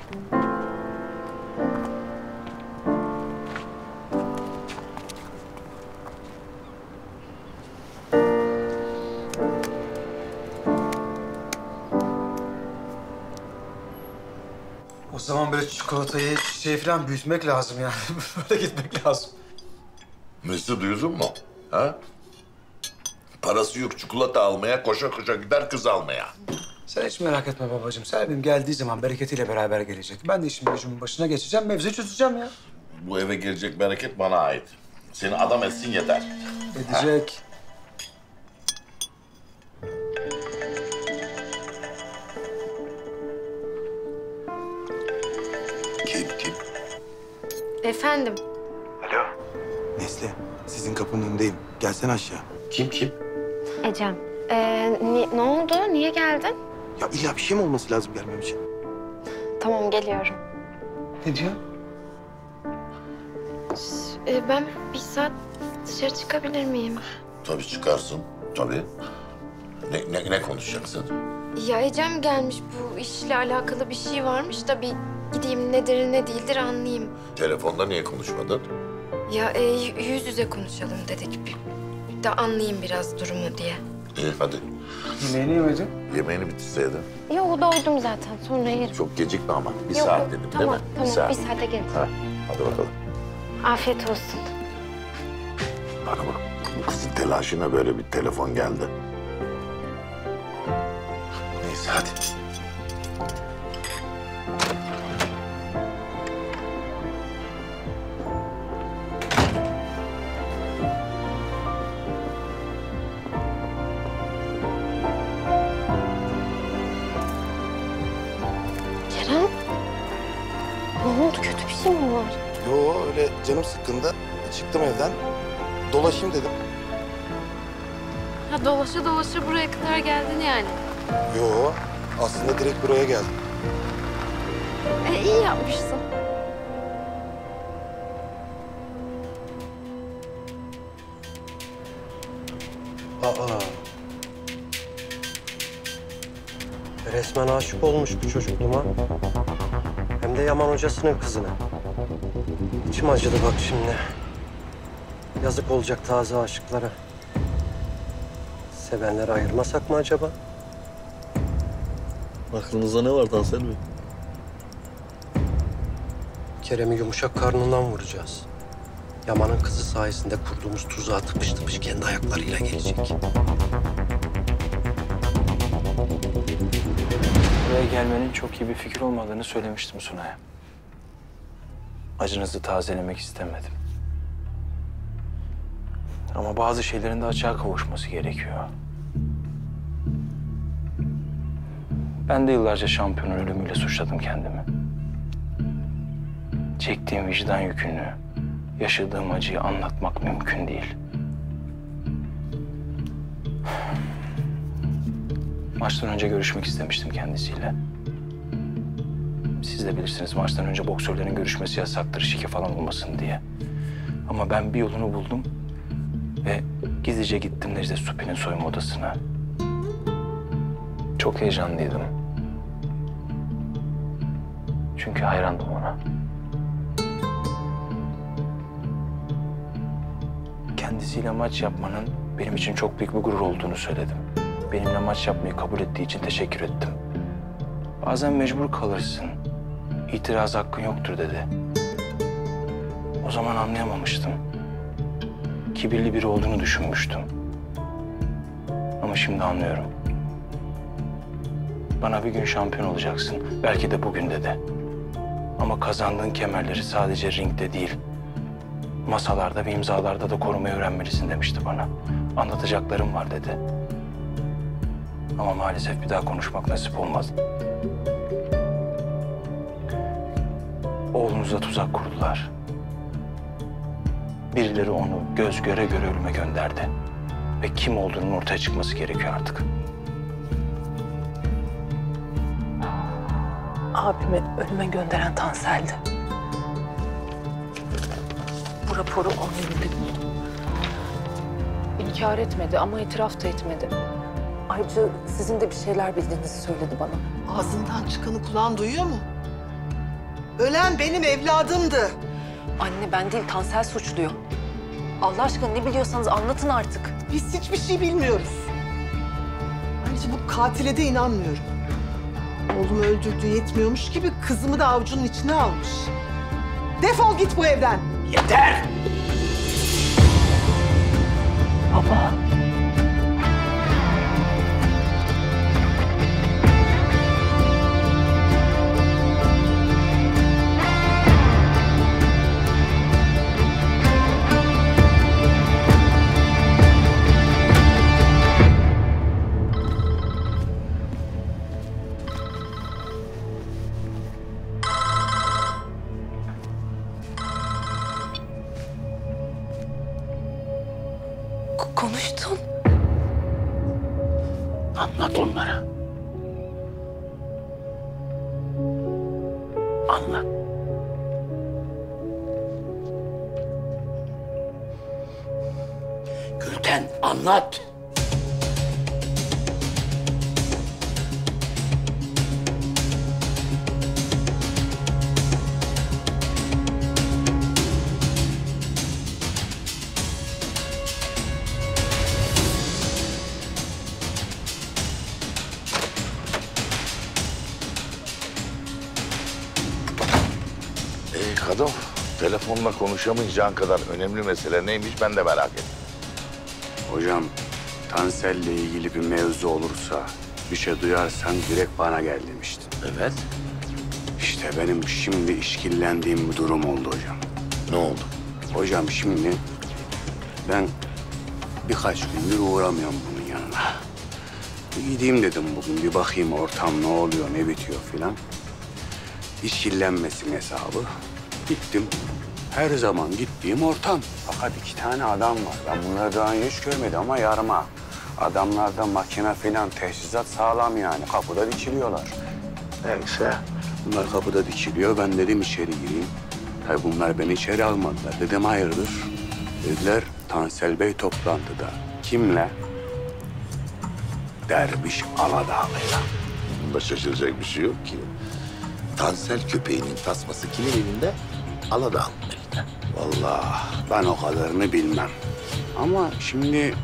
O zaman böyle çikolatayı falan büyütmek lazım yani. Böyle gitmek lazım. Mesut duydun mu? Ha? Parası yok çikolata almaya, koşa koşa gider kız almaya. Sen hiç merak etme babacığım. Serpil geldiği zaman bereketiyle beraber gelecek. Ben de işim gücümün başına geçeceğim, mevzu çözeceğim ya. Bu eve gelecek bereket bana ait. Seni adam etsin yeter. Edecek. Kim? Efendim? Alo. Nesli, sizin kapının önündeyim. Gelsene aşağı. Kim? Ecem. Ne oldu? Niye geldin? Ya illa bir şey mi olması lazım gelmem için? Tamam, geliyorum. Ne diyor? Ben bir saat dışarı çıkabilir miyim? Tabii çıkarsın. Tabii. Ne konuşacaksın? Ya Ecem gelmiş, bu işle alakalı bir şey varmış da bir gideyim nedir ne değildir anlayayım. Telefonda niye konuşmadın? Ya yüz yüze konuşalım dedik. Bir de anlayayım biraz durumu diye. İyi hadi. Yemeğini yemedin. Yemeğini bitirseydin. Yok, doydum zaten, sonra yerim. Çok gecikme ama. Bir Yok, saat yok. dedim Tamam, değil mi? tamam. saat. Bir saate geleceğim. Ha, hadi bakalım. Afiyet olsun. Bana bak. Bu kızın telaşına böyle bir telefon geldi. Neyse hadi. Kerem, ne oldu? Kötü bir şey mi var? Yo öyle canım sıkkında. Çıktım evden. Dolaşayım dedim. Ha, dolaşa dolaşa buraya kadar geldin yani. Yo aslında direkt buraya geldim. İyi yapmışsın. Aa. Resmen aşık olmuş bu çocuk Duman. Hem de Yaman hocasının kızına. İçim acıdı bak şimdi. Yazık olacak taze aşıklara. Sevenleri ayırmasak mı acaba? Aklınızda ne var Tansel Bey? Kerem'i yumuşak karnından vuracağız. Yaman'ın kızı sayesinde kurduğumuz tuzağa tıpış tıpış kendi ayaklarıyla gelecek. Buraya gelmenin çok iyi bir fikir olmadığını söylemiştim Sunay'a. Acınızı tazelemek istemedim. Ama bazı şeylerin de açığa kavuşması gerekiyor. Ben de yıllarca şampiyonun ölümüyle suçladım kendimi. Çektiğim vicdan yükünü, yaşadığım acıyı anlatmak mümkün değil. Maçtan önce görüşmek istemiştim kendisiyle. Siz de bilirsiniz, maçtan önce boksörlerin görüşmesi yasaktır, şike falan olmasın diye. Ama ben bir yolunu buldum ve gizlice gittim Necdet Supi'nin soyunma odasına. Çok heyecanlıydım. Çünkü hayrandım ona. Kendisiyle maç yapmanın benim için çok büyük bir gurur olduğunu söyledim. Benimle maç yapmayı kabul ettiği için teşekkür ettim. Bazen mecbur kalırsın. İtiraz hakkın yoktur dedi. O zaman anlayamamıştım. Kibirli biri olduğunu düşünmüştüm. Ama şimdi anlıyorum. Bana bir gün şampiyon olacaksın. Belki de bugün dedi. Ama kazandığın kemerleri sadece ringde değil, masalarda ve imzalarda da korumayı öğrenmelisin demişti bana. Anlatacaklarım var dedi. Ama maalesef bir daha konuşmak nasip olmadı. Oğlunuza tuzak kurdular. Birileri onu göz göre göre ölüme gönderdi. Ve kim olduğunun ortaya çıkması gerekiyor artık. Abimi ölüme gönderen Tansel'di. Bu raporu onun elinde buldum. İnkar etmedi ama itiraf da etmedi. Ayrıca sizin de bir şeyler bildiğinizi söyledi bana. Ağzından çıkanı kulağın duyuyor mu? Ölen benim evladımdı. Anne ben değil Tansel suçluyor. Allah aşkına ne biliyorsanız anlatın artık. Biz hiçbir şey bilmiyoruz. Ayrıca bu katile de inanmıyorum. Oğlumu öldürdüğü yetmiyormuş gibi kızımı da avucunun içine almış. Defol git bu evden. Yeter! Baba. Konuştun. Anlat onlara. Anlat. Gülten anlat. Kadın, telefonla konuşamayacağın kadar önemli mesele neymiş ben de merak ettim. Hocam, Tansel'le ilgili bir mevzu olursa, bir şey duyarsan direkt bana gel demiştin. Evet. İşte benim şimdi işkillendiğim bir durum oldu hocam. Ne oldu? Hocam şimdi ben birkaç gündür uğramıyorum bunun yanına. Bir gideyim dedim bugün, bir bakayım ortam ne oluyor, ne bitiyor filan. İşkillenmesin hesabı. Gittim. Her zaman gittiğim ortam. Fakat 2 tane adam var. Ben bunları daha önce hiç görmedim ama yarma. Adamlarda makine filan, teçhizat sağlam yani. Kapıda dikiliyorlar. Neyse, bunlar kapıda dikiliyor. Ben dedim içeri gireyim. Tabii bunlar beni içeri almadılar. Dedim hayırdır? Dediler Tansel Bey toplantıda. Kimle? Derviş Aladağlı'yla. Bunda şaşıracak bir şey yok ki. Tansel köpeğinin tasması kimin elinde? Aladağ'ın elinde. Vallahi ben o kadarını bilmem. Ama şimdi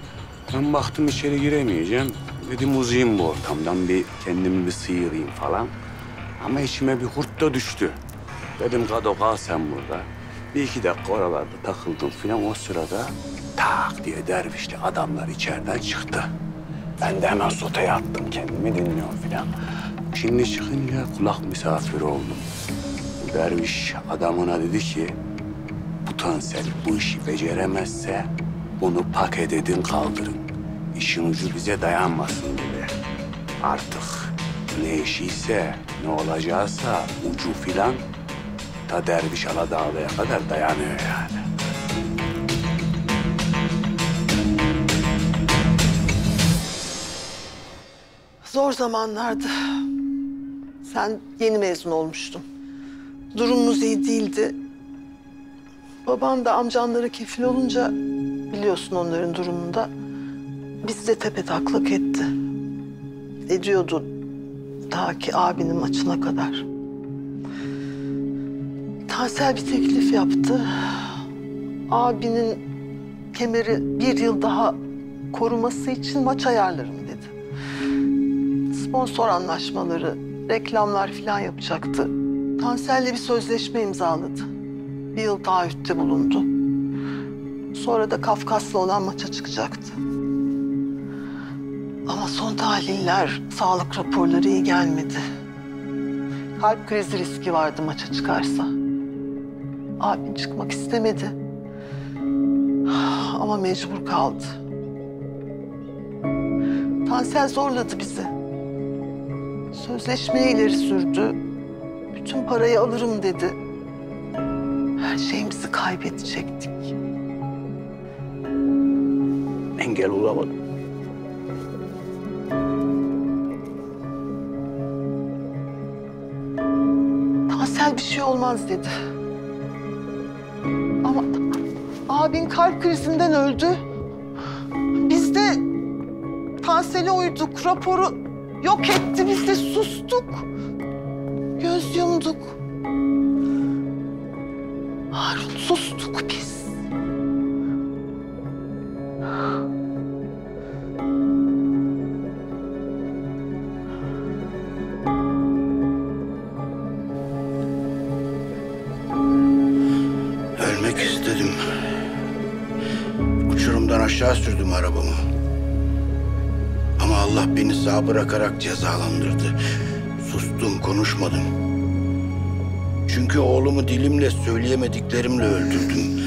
ben baktım içeri giremeyeceğim. Dedim uzayayım bu ortamdan, bir kendimi bir sıyırayım falan. Ama içime bir hurt da düştü. Dedim Kado kal sen burada. 1-2 dakika oralarda takıldım falan. O sırada tak diye dervişli adamlar içeriden çıktı. Ben de hemen sotaya attım kendimi dinliyorum falan. Şimdi çıkınca kulak misafiri oldum. Bu derviş adamına dedi ki, bu Tansel bu işi beceremezse bunu paket edin kaldırın. İşin ucu bize dayanmasın dedi. Artık ne işiyse, ne olacaksa ucu filan ta Derviş Aladağlı'ya kadar dayanıyor yani. Zor zamanlardı. Sen yeni mezun olmuştun. Durumumuz iyi değildi. Baban da amcanlara kefil olunca biliyorsun onların durumunda. Bizi de tepetaklak etti. Ediyordu ta ki abinin maçına kadar. Tansel bir teklif yaptı. Abinin kemeri 1 yıl daha koruması için maç ayarlarım dedi. Sponsor anlaşmaları, reklamlar falan yapacaktı. Tansel'le bir sözleşme imzaladı. 1 yıl taahhütte bulundu. Sonra da Kafkas'la olan maça çıkacaktı. Ama son tahliller, sağlık raporları iyi gelmedi. Kalp krizi riski vardı maça çıkarsa. Abin çıkmak istemedi. Ama mecbur kaldı. Tansel zorladı bizi. Sözleşmeyi ileri sürdü. Bütün parayı alırım dedi. Her şeyimizi kaybedecektik. Engel olamadım. Tansel bir şey olmaz dedi. Ama abin kalp krizinden öldü. Biz de Tansel'e uyduk, raporu yok etti. Biz de sustuk. Göz yumduk. Harun sustuk biz. Ölmek istedim. Uçurumdan aşağı sürdüm arabamı. Ama Allah beni sağ bırakarak cezalandırdı. Sustum, konuşmadım. Çünkü oğlumu dilimle söyleyemediklerimle öldürdüm.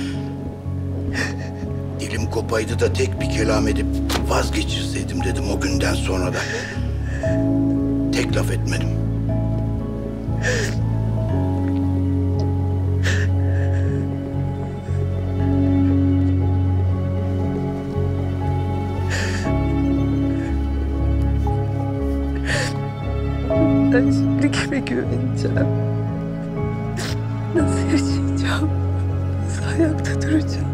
Dilim kopaydı da tek bir kelam edip vazgeçirseydim dedim o günden sonra da. Tek laf etmedim. Ben şimdi kime güveneceğim? Nasıl yaşayacağım? Nasıl ayakta duracağım?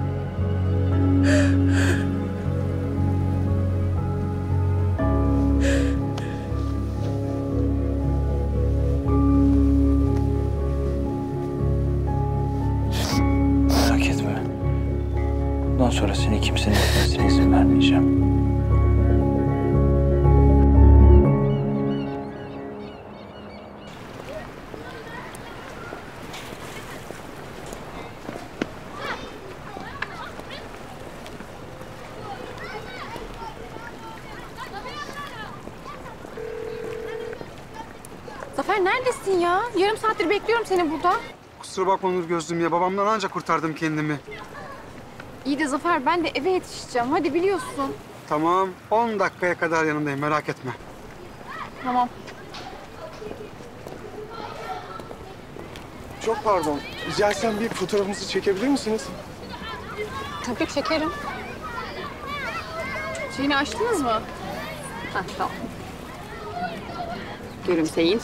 Merak etme. Bundan sonra seni kimsenin etmesine izin vermeyeceğim. Zafer neredesin ya? Yarım saattir bekliyorum seni burada. Kusura bakma Nur gözlüm ya. Babamdan ancak kurtardım kendimi. İyi de Zafer ben de eve yetişeceğim. Hadi biliyorsun. Tamam. 10 dakikaya kadar yanındayım. Merak etme. Tamam. Çok pardon. Rica etsem bir fotoğrafımızı çekebilir misiniz? Tabii çekerim. Şeyini açtınız mı? Heh, tamam. Gülümseyin.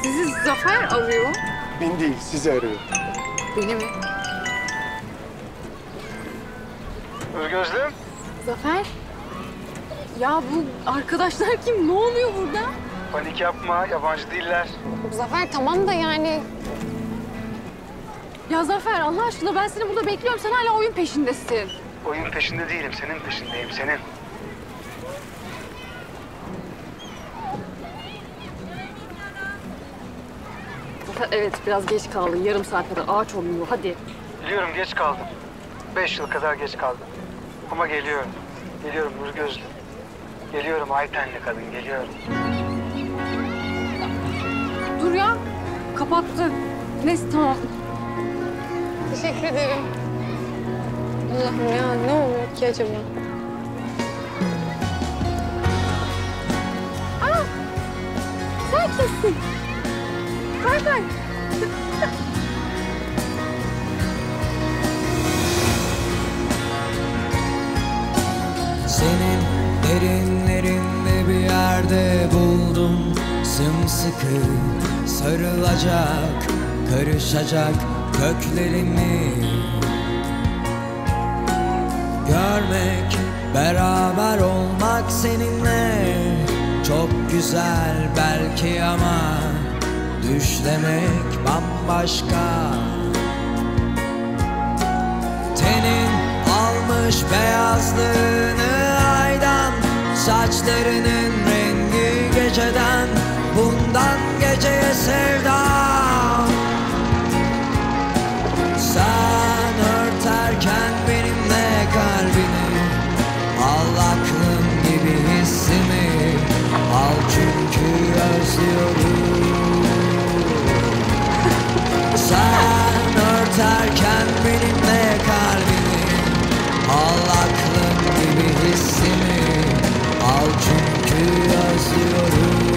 Sizi Zafer arıyor. Beni değil, sizi arıyor. Beni mi? Gözlüm. Zafer? Ya bu arkadaşlar kim? Ne oluyor burada? Panik yapma. Yabancı değiller. Zafer tamam da yani... Ya Zafer Allah aşkına ben seni burada bekliyorum. Sen hala oyun peşindesin. Oyun peşinde değilim. Senin peşindeyim. Senin. Zafer evet biraz geç kaldın. Yarım saat kadar ağaç oluyor. Hadi. Biliyorum geç kaldım. 5 yıl kadar geç kaldım. Ama geliyorum. Geliyorum Nur gözlüm. Geliyorum Aytenli kadın. Geliyorum. Dur ya. Kapattı. Neyse tamam. Teşekkür ederim. Allah'ım ya ne oluyor ki acaba? Aa! Sen kimsin? Kay kay. Senin derinlerinde bir yerde buldum sımsıkı sarılacak, karışacak köklerimi. Görmek, beraber olmak seninle çok güzel belki ama düşlemek bambaşka. Tenin almış beyazlığını aydan, saçlarının rengi geceden, bundan geceye sevdam. Sen örterken benimle kalbini, al aklım gibi hissimi, al çünkü özlüyorum. Sen örterken benimle kalbini, al aklım gibi hissimi, al çünkü özlüyorum.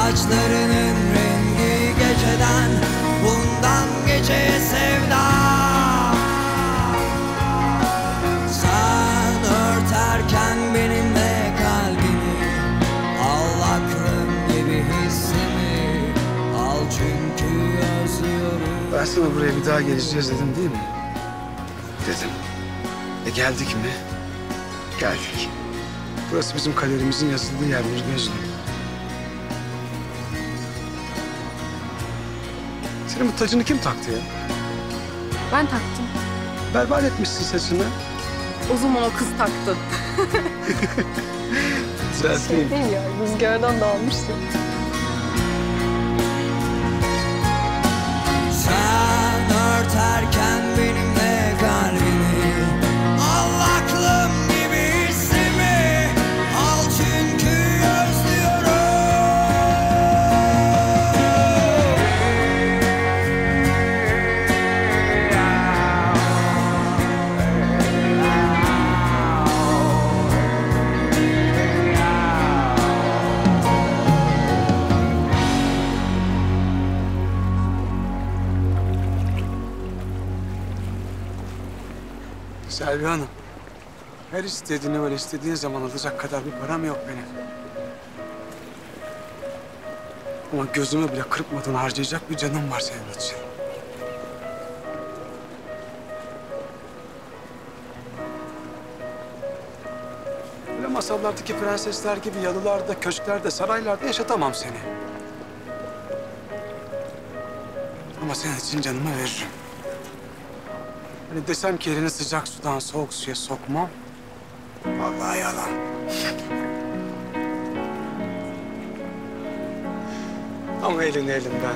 Saçlarının rengi geceden, bundan geceye sevda. Sen örterken benimle kalbimi, al aklım gibi hissimi, al çünkü özlüyorum. Ben sana buraya bir daha geleceğiz dedim değil mi? Dedim. Geldik mi? Geldik. Burası bizim kaderimizin yazıldığı yer Nur Gözlüm. Senin bu tacını kim taktı ya? Ben taktım. Berbat etmişsin saçını. O zaman o kız taktı. Düzelteyim. Değil ya, rüzgardan dağılmışsın. Sen örterken benimle kalbimi, al aklım gibi hissimi, al çünkü özlüyorum. Selvi Hanım, her istediğini böyle istediğin zaman alacak kadar bir param yok benim. Ama gözümü bile kırpmadan harcayacak bir canım var senin için. Böyle masallardaki prensesler gibi yalılarda, köşklerde, saraylarda yaşatamam seni. Ama senin için canımı veririm. Hani desem ki elini sıcak sudan soğuk suya sokmam. Vallahi yalan. Ama elini elimden,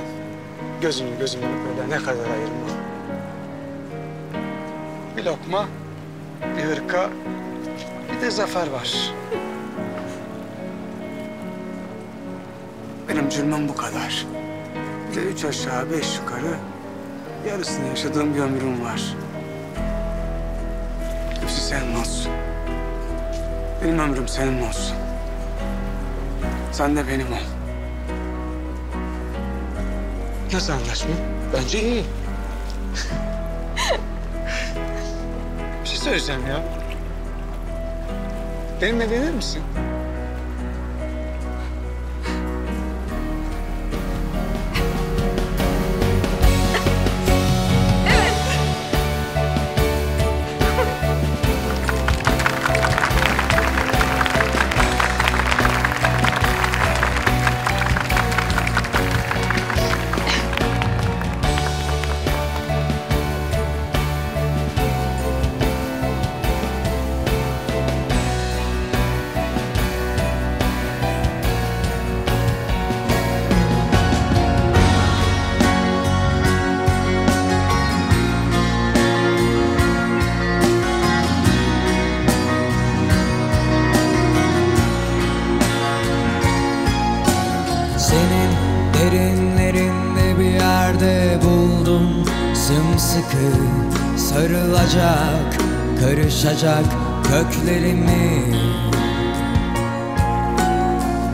gözünü gözümden böyle ne kadar ayırmam. Bir lokma, bir hırka, bir de zafer var. Benim cürmüm bu kadar. Bir de 3 aşağı 5 yukarı yarısını yaşadığım bir ömrüm var. Hepsi senin olsun. Benim ömrüm senin olsun. Sen de benim ol. Nasıl anlaşma? Bence iyi. Bir şey söyleyeceğim ya. Benimle evlenir misin? Senin derinlerinde bir yerde buldum sımsıkı sarılacak, karışacak köklerimi.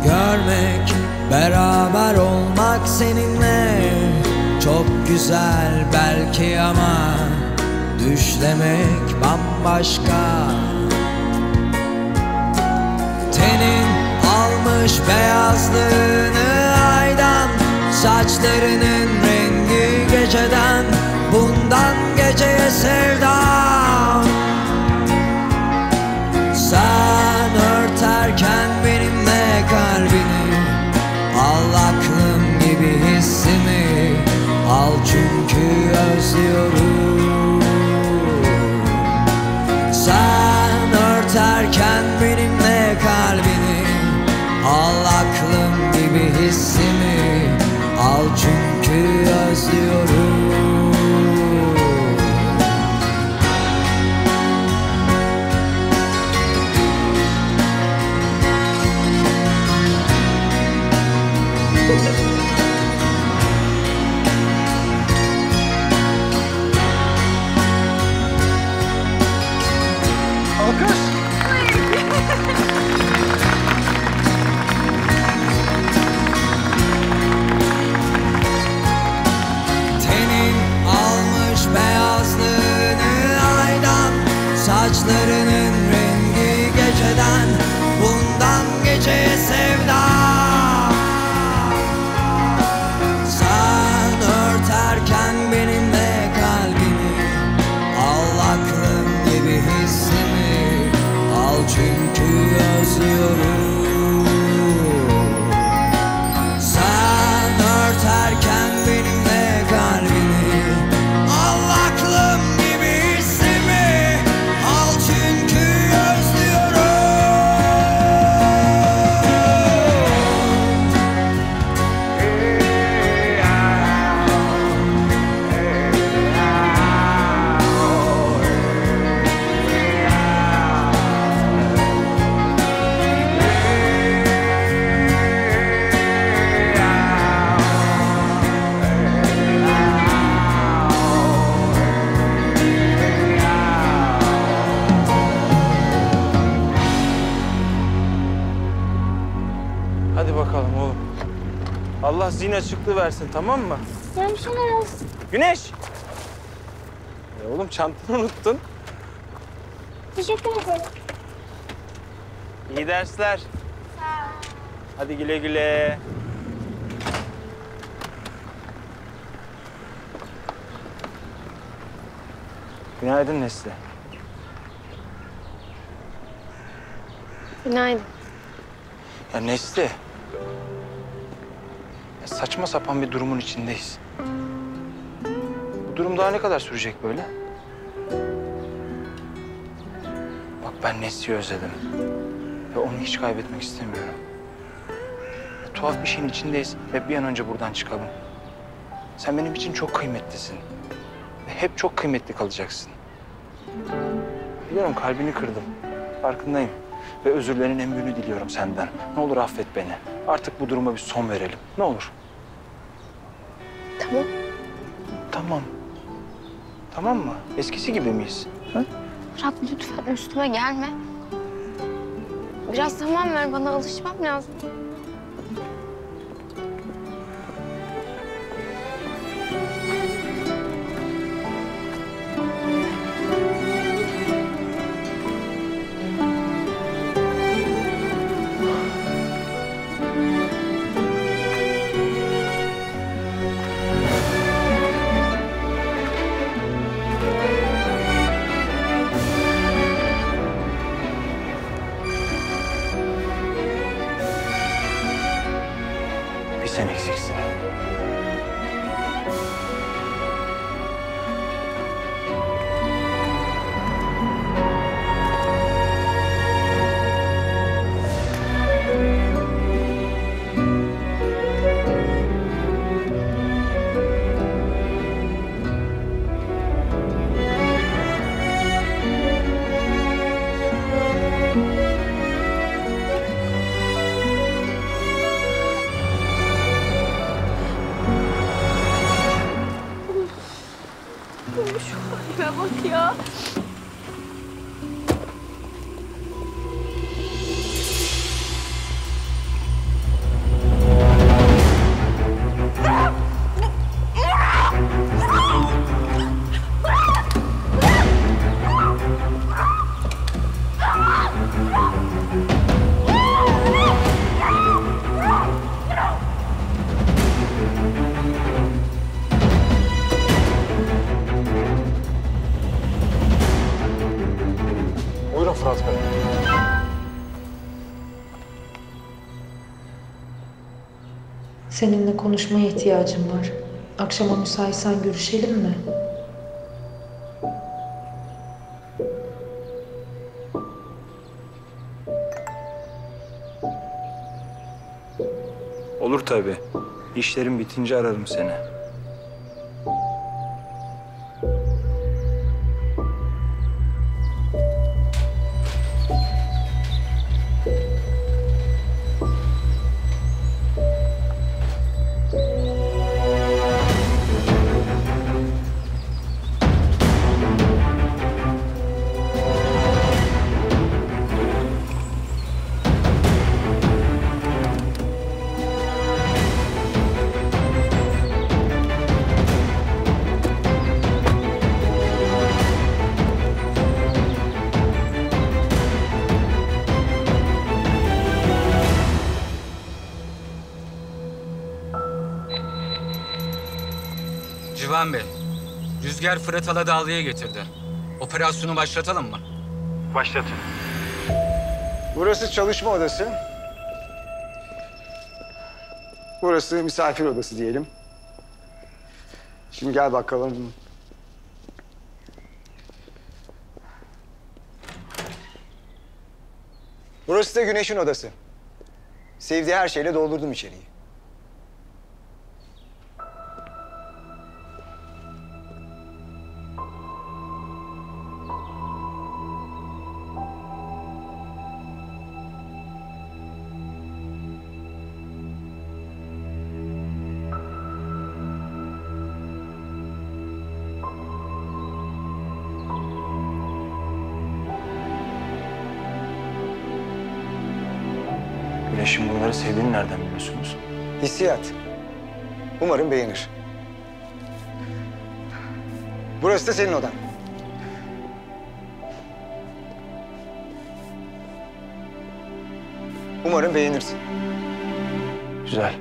Görmek, beraber olmak seninle çok güzel belki ama düşlemek bambaşka. Tenin almış beyazlığını aydan, saçlarının rengi geceden, bundan geceye sevdam. Sen örterken benimle kalbini, al aklım gibi hissimi, al çünkü özlüyorum. Sen örterken benimle kalbini, al aklım gibi hissimi, al çünkü özlüyorum. Alkış. Allah zihin açıklığı versin, tamam mı? Görüşürüz. Güneş! Oğlum çantanı unuttun. Teşekkür ederim. İyi dersler. Sağ ol. Hadi güle güle. Günaydın Nesli. Günaydın. Ya Nesli. Ya saçma sapan bir durumun içindeyiz. Bu durum daha ne kadar sürecek böyle? Bak ben Nesli'yi özledim. Ve onu hiç kaybetmek istemiyorum. Ya, tuhaf bir şeyin içindeyiz ve bir an önce buradan çıkalım. Sen benim için çok kıymetlisin. Ve hep çok kıymetli kalacaksın. Biliyorum kalbini kırdım. Farkındayım. Ve özürlerin en büyüğünü diliyorum senden. Ne olur affet beni. Artık bu duruma bir son verelim. Ne olur. Tamam. Tamam. Tamam mı? Eskisi gibi miyiz? Ha? Murat lütfen üstüme gelme. Biraz zaman ver, bana alışmam lazım. Bir sen eksiksin. Şu halime bak ya. Buyurun Fırat Bey. Seninle konuşmaya ihtiyacım var. Akşama müsaitsen görüşelim mi? Olur tabii. İşlerim bitince ararım seni. Civan Bey, Rüzgar Fırat Aladağlı'ya getirdi. Operasyonu başlatalım mı? Başlatın. Burası çalışma odası. Burası misafir odası diyelim. Şimdi gel bakalım. Burası da Güneş'in odası. Sevdiği her şeyle doldurdum içeriği. Güneş'in bunları sevdiğini nereden biliyorsunuz? Hissiyat. Umarım beğenir. Burası da senin odan. Umarım beğenirsin. Güzel.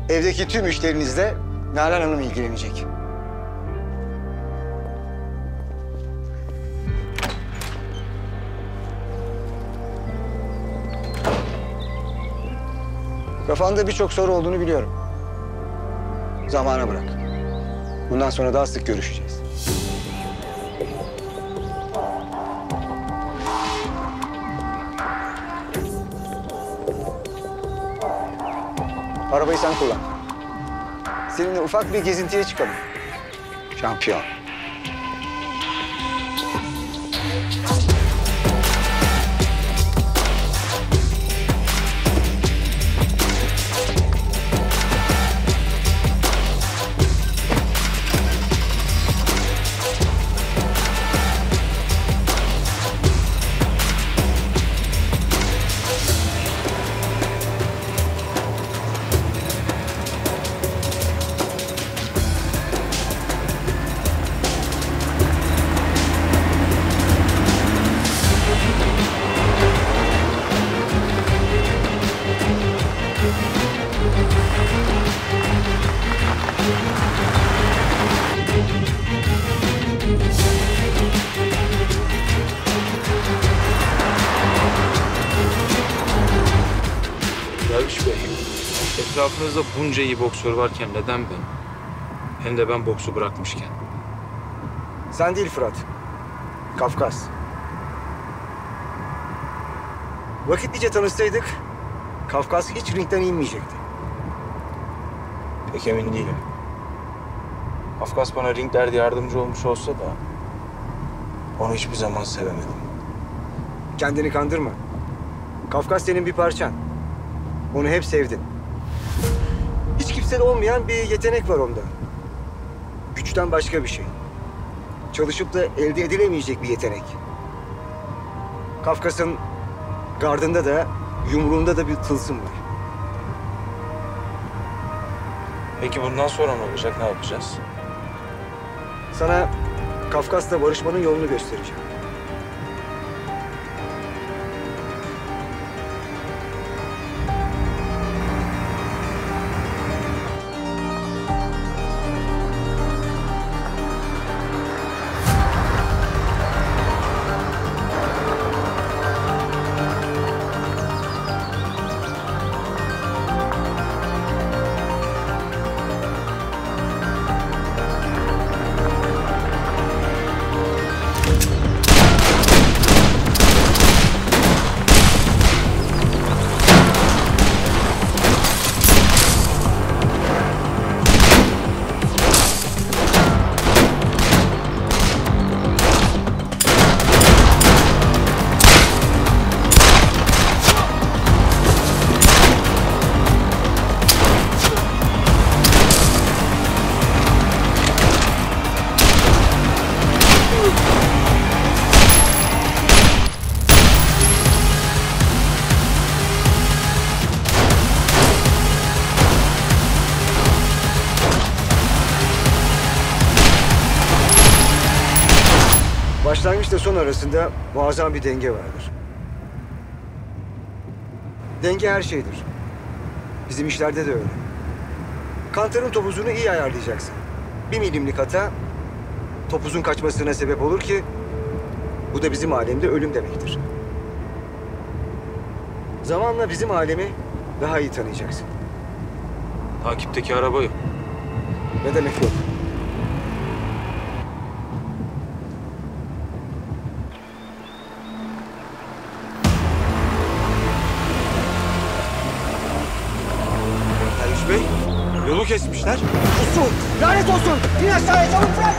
Evdeki tüm işlerinizle Nalan Hanım ilgilenecek. Kafanda birçok soru olduğunu biliyorum. Zamana bırak. Bundan sonra daha sık görüşeceğiz. Arabayı sen kullan. Seninle ufak bir gezintiye çıkalım. Şampiyon. Derviş Bey, etrafınızda bunca iyi boksör varken neden ben? Hem de ben boksu bırakmışken. Sen değil Fırat. Kafkas. Vakitlice tanışsaydık, Kafkas hiç ringden inmeyecekti. Pek emin değilim. Kafkas bana ringlerde yardımcı olmuş olsa da onu hiçbir zaman sevemedim. Kendini kandırma. Kafkas senin bir parçan. Onu hep sevdin. Hiç kimsede olmayan bir yetenek var onda. Güçten başka bir şey. Çalışıp da elde edilemeyecek bir yetenek. Kafkas'ın gardında da, yumruğunda da bir tılsım var. Peki bundan sonra ne olacak, ne yapacağız? Sana Kafkas'la barışmanın yolunu göstereceğim. Başlangıçla son arasında muazzam bir denge vardır. Denge her şeydir. Bizim işlerde de öyle. Kantarın topuzunu iyi ayarlayacaksın. 1 milimlik hata topuzun kaçmasına sebep olur ki bu da bizim alemde ölüm demektir. Zamanla bizim alemi daha iyi tanıyacaksın. Takipteki arabayı. Ne demek yok? Derviş Bey, yolu kesmişler. Kusu! Lanet olsun! İn aşağıya çabuk bırak!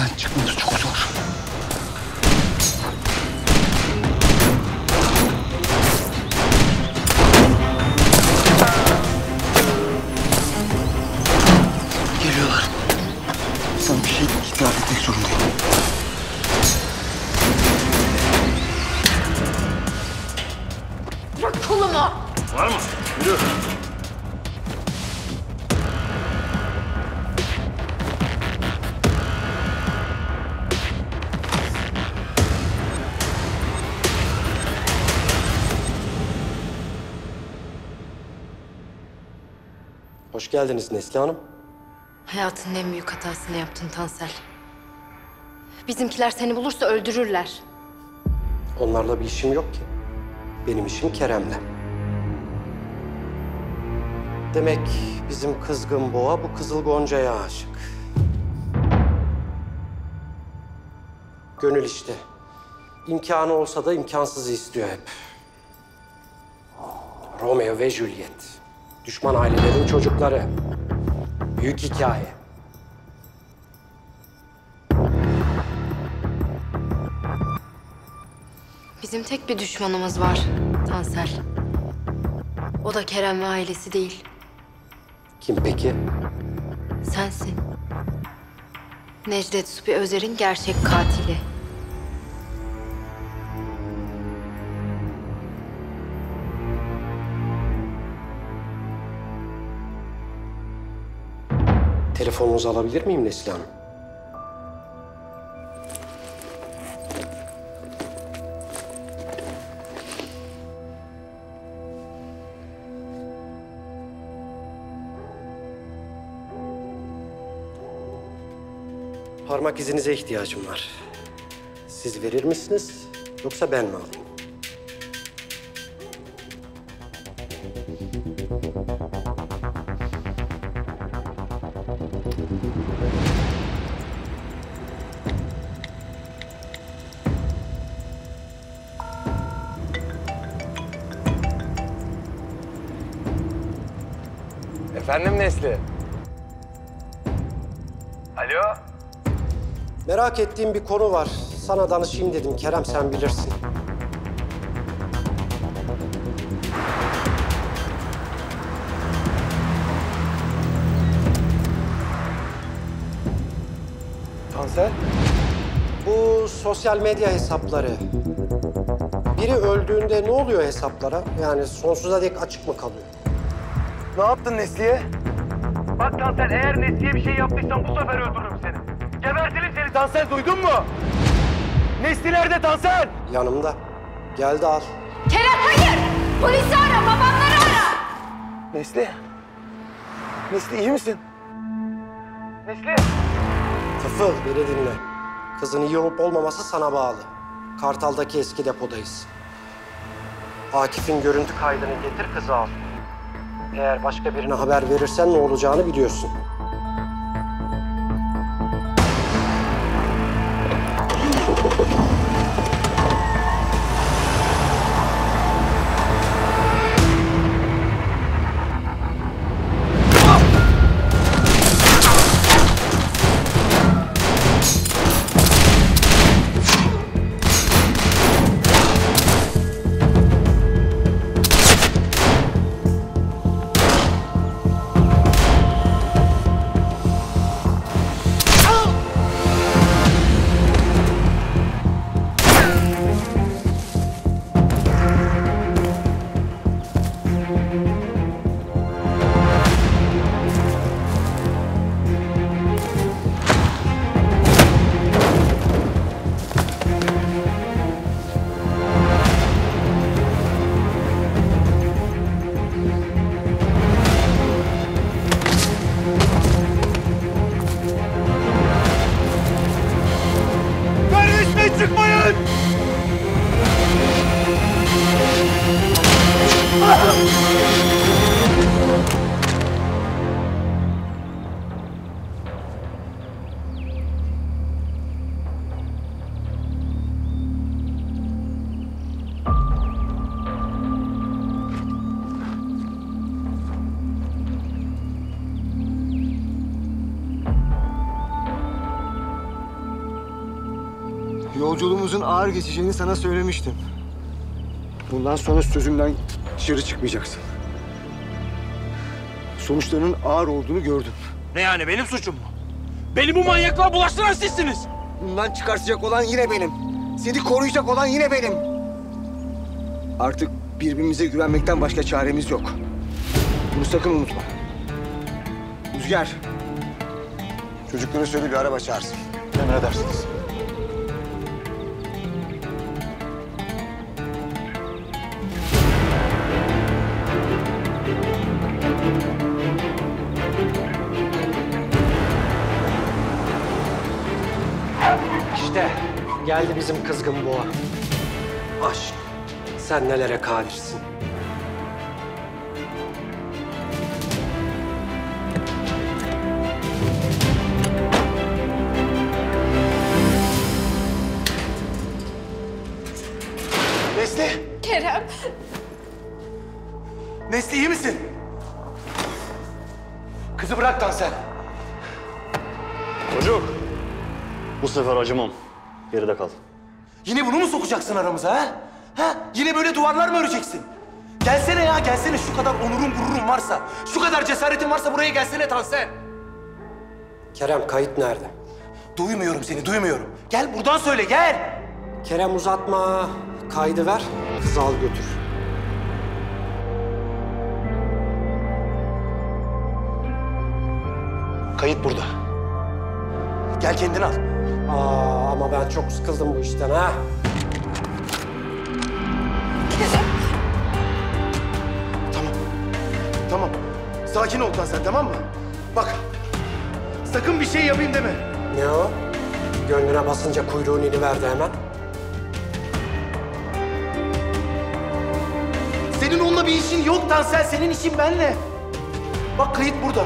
Evden çıkması çok zor. Geliyorlar. Sana bir şey itiraf etmek zorundayım. Bırak kolumu. Var mı? Yürü. Hoş geldiniz Neslihan Hanım. Hayatının en büyük hatasını yaptın Tansel. Bizimkiler seni bulursa öldürürler. Onlarla bir işim yok ki. Benim işim Kerem'le. Demek bizim kızgın boğa bu Kızıl Gonca'ya aşık. Gönül işte. İmkanı olsa da imkansızı istiyor hep. Romeo ve Juliet. Düşman ailelerin çocukları. Büyük hikaye. Bizim tek bir düşmanımız var Tansel. O da Kerem ve ailesi değil. Kim peki? Sensin. Necdet Supi Özer'in gerçek katili. Telefonunuzu alabilir miyim Neslihan Hanım? Parmak izinize ihtiyacım var. Siz verir misiniz yoksa ben mi alayım? Efendim Nesli? Alo? Merak ettiğim bir konu var. Sana danışayım dedim Kerem, sen bilirsin. Tansel? Bu sosyal medya hesapları. Biri öldüğünde ne oluyor hesaplara? Yani sonsuza dek açık mı kalıyor? Ne yaptın Nesli'ye? Bak Tansel, eğer Nesli'ye bir şey yaptıysan bu sefer öldürürüm seni. Gebertirim seni Tansel, duydun mu? Nesli nerede Tansel? Yanımda. Gel de al. Kerem hayır! Polisi ara, babamları ara! Nesli? Nesli iyi misin? Nesli? Tıfıl, beni dinle. Kızın iyi olup olmaması sana bağlı. Kartal'daki eski depodayız. Akif'in görüntü kaydını getir, kızı al. Eğer başka birine haber verirsen ne olacağını biliyorsun. Çıkmayın! Yolculuğumuzun ağır geçeceğini sana söylemiştim. Bundan sonra sözümden dışarı çıkmayacaksın. Sonuçlarının ağır olduğunu gördüm. Ne yani, benim suçum mu? Beni bu manyaklığa bulaştıran sizsiniz. Bundan çıkartacak olan yine benim. Seni koruyacak olan yine benim. Artık birbirimize güvenmekten başka çaremiz yok. Bunu sakın unutma. Rüzgar, çocuklara söyle bir araba çağırsın. Emredersiniz. İşte geldi bizim kızgın boğa. Aşk, sen nelere kadirsin. Nesli! Kerem. Nesli iyi misin? Kızı bırak Tansel. Çocuk. Bu sefer acımam. Geride kal. Yine bunu mu sokacaksın aramıza ha? Ha? Yine böyle duvarlar mı öreceksin? Gelsene ya, gelsene. Şu kadar onurun gururun varsa, şu kadar cesaretin varsa buraya gelsene Tansel. Kerem, kayıt nerede? Duymuyorum seni, duymuyorum. Gel buradan söyle, gel. Kerem, uzatma. Kaydı ver, kızı al götür. Kayıt burada. Gel kendin al. Ama ben çok sıkıldım bu işten ha. Tamam. Sakin ol Tansel, tamam mı? Bak, sakın bir şey yapayım deme. Ne o? Gönlüne basınca kuyruğun iniverdi hemen. Senin onunla bir işin yok Tansel, senin işin benle. Bak kayıt burada.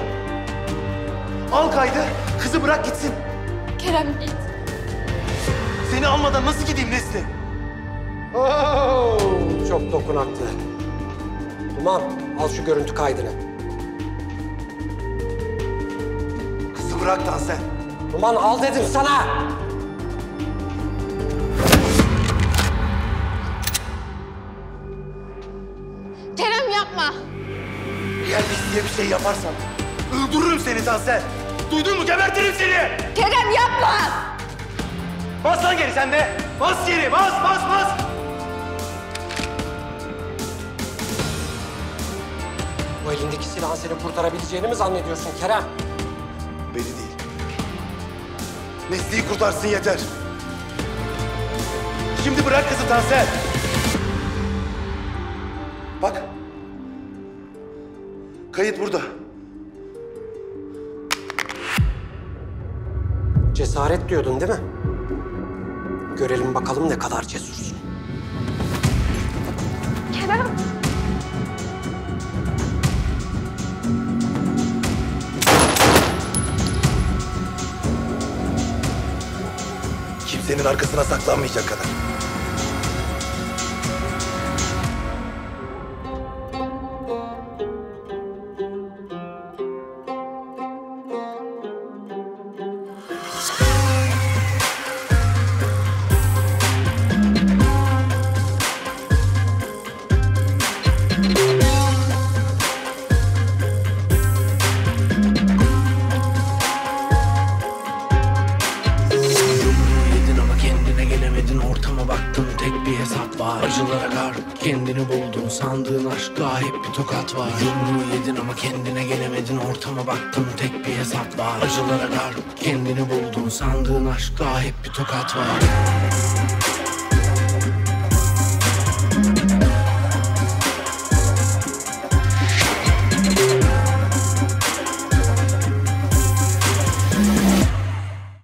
Al kaydı, kızı bırak gitsin. Kerem git. Seni almadan nasıl gideyim Nesli? Oo, çok dokunaklı. Duman, al şu görüntü kaydını. Kızı bırak Tansel. Duman, al dedim sana. Kerem yapma. Eğer Nesli'ye bir şey yaparsan öldürürüm seni Tansel. Duydun mu? Gebertirim seni. Kerem yapma. Bas lan geri sen de. Bas geri, bas. Bu elindeki silahın seni kurtarabileceğini mi zannediyorsun Kerem? Beni değil. Nesli'yi kurtarsın yeter. Şimdi bırak kızı Tansel. Bak. Kayıt burada. Cesaret diyordun değil mi? Görelim bakalım ne kadar cesursun. Kerem. Kimsenin arkasına saklanmayacak kadar. Acılara garip kendini buldun, sandığın aşkta hep bir tokat var. Yumruğu yedin ama kendine gelemedin, ortama baktın tek bir hesap var. Acılara garip kendini buldun, sandığın aşkta hep bir tokat var.